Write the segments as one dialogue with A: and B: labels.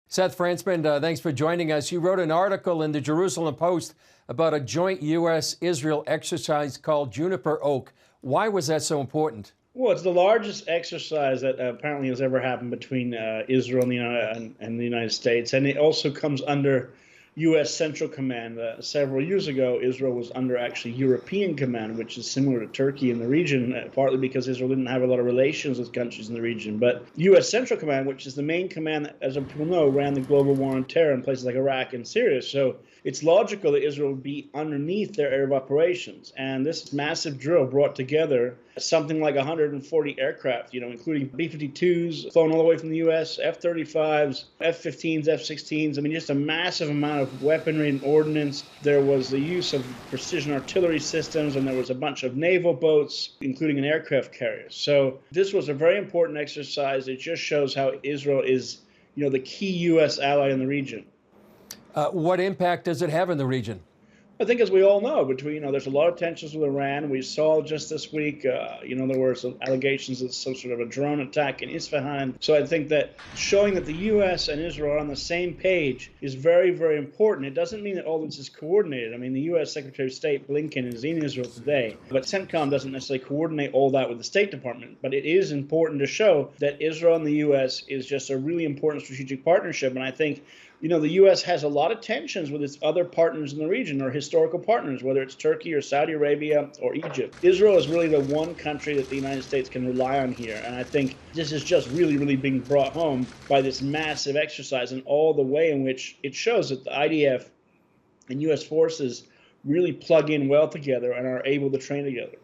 A: Seth Frantzman, thanks for joining us. You wrote an article in the Jerusalem Post about a joint U.S.-Israel exercise called Juniper Oak. Why was that so important?
B: Well, it's the largest exercise that apparently has ever happened between Israel and the United States. And it also comes under U.S. Central Command. Several years ago, Israel was under actually European Command, which is similar to Turkey in the region, partly because Israel didn't have a lot of relations with countries in the region. But U.S. Central Command, which is the main command that, as people know, ran the global war on terror in places like Iraq and Syria. So it's logical that Israel would be underneath their area of operations. And this massive drill brought together something like 140 aircraft, including B-52s flown all the way from the U.S., F-35s, F-15s, F-16s. I mean, just a massive amount of weaponry and ordnance. There was the use of precision artillery systems, and there was a bunch of naval boats, including an aircraft carrier. So this was a very important exercise. It just shows how Israel is, the key U.S. ally in the region.
A: What impact does it have in the region?
B: I think, as we all know, there's a lot of tensions with Iran. We saw just this week, there were some allegations of some sort of a drone attack in Isfahan. So I think that showing that the U.S. and Israel are on the same page is very, very important. It doesn't mean that all this is coordinated. I mean, the U.S. Secretary of State Blinken is in Israel today, but CENTCOM doesn't necessarily coordinate all that with the State Department. But it is important to show that Israel and the U.S. is just a really important strategic partnership. And I think the U.S. has a lot of tensions with its other partners in the region, or historical partners, whether it's Turkey or Saudi Arabia or Egypt. Israel is really the one country that the United States can rely on here. And I think this is just really, really being brought home by this massive exercise and all the way in which it shows that the IDF and U.S. forces really plug in well together and are able to train together.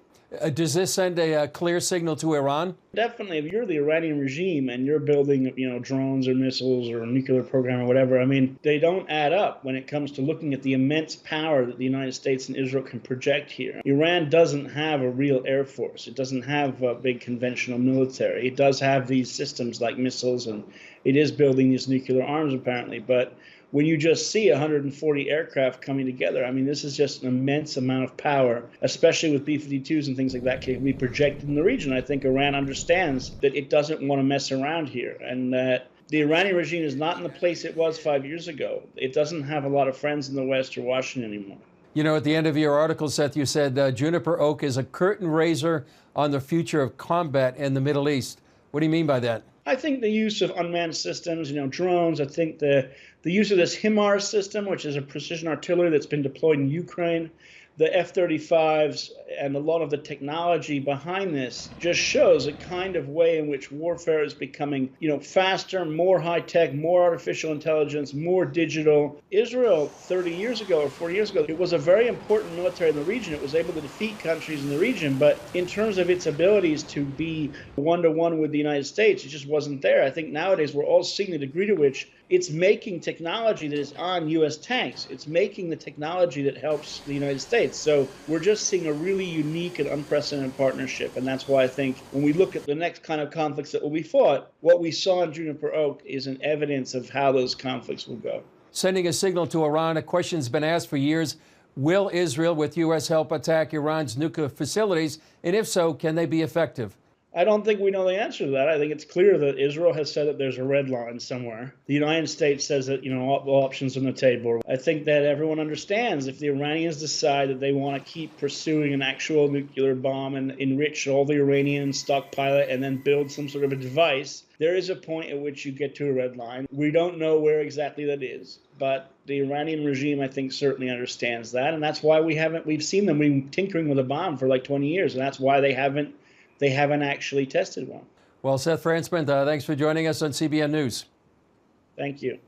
A: Does this send a clear signal to Iran?
B: Definitely. If you're the Iranian regime and you're building, drones or missiles or a nuclear program or whatever, I mean, they don't add up when it comes to looking at the immense power that the United States and Israel can project here. Iran doesn't have a real air force. It doesn't have a big conventional military. It does have these systems like missiles, and it is building these nuclear arms apparently. But when you just see 140 aircraft coming together, I mean, this is just an immense amount of power, especially with B-52s and things like that can be projected in the region. I think Iran understands that it doesn't want to mess around here, and that the Iranian regime is not in the place it was 5 years ago. It doesn't have a lot of friends in the West or Washington anymore.
A: At the end of your article, Seth, you said Juniper Oak is a curtain raiser on the future of combat in the Middle East. What do you mean by that?
B: I think the use of unmanned systems, drones. I think the use of this HIMARS system, which is a precision artillery that's been deployed in Ukraine, the F-35s, and a lot of the technology behind this just shows a kind of way in which warfare is becoming, faster, more high-tech, more artificial intelligence, more digital. Israel, 30 years ago or 40 years ago, it was a very important military in the region. It was able to defeat countries in the region, but in terms of its abilities to be one-to-one with the United States, it just wasn't there. I think nowadays we're all seeing the degree to which it's making technology that is on U.S. tanks. It's making the technology that helps the United States. So we're just seeing a really unique and unprecedented partnership. And that's why I think when we look at the next kind of conflicts that will be fought, what we saw in Juniper Oak is an evidence of how those conflicts will go.
A: Sending a signal to Iran, a question's been asked for years. Will Israel, with U.S. help, attack Iran's nuclear facilities? And if so, can they be effective?
B: I don't think we know the answer to that. I think it's clear that Israel has said that there's a red line somewhere. The United States says that, all options on the table. I think that everyone understands if the Iranians decide that they want to keep pursuing an actual nuclear bomb and enrich all the uranium, stockpile it, and then build some sort of a device, there is a point at which you get to a red line. We don't know where exactly that is, but the Iranian regime, I think, certainly understands that. And that's why we've seen them tinkering with a bomb for like 20 years. And that's why they haven't actually tested one.
A: Well, Seth Frantzman, thanks for joining us on CBN News.
B: Thank you.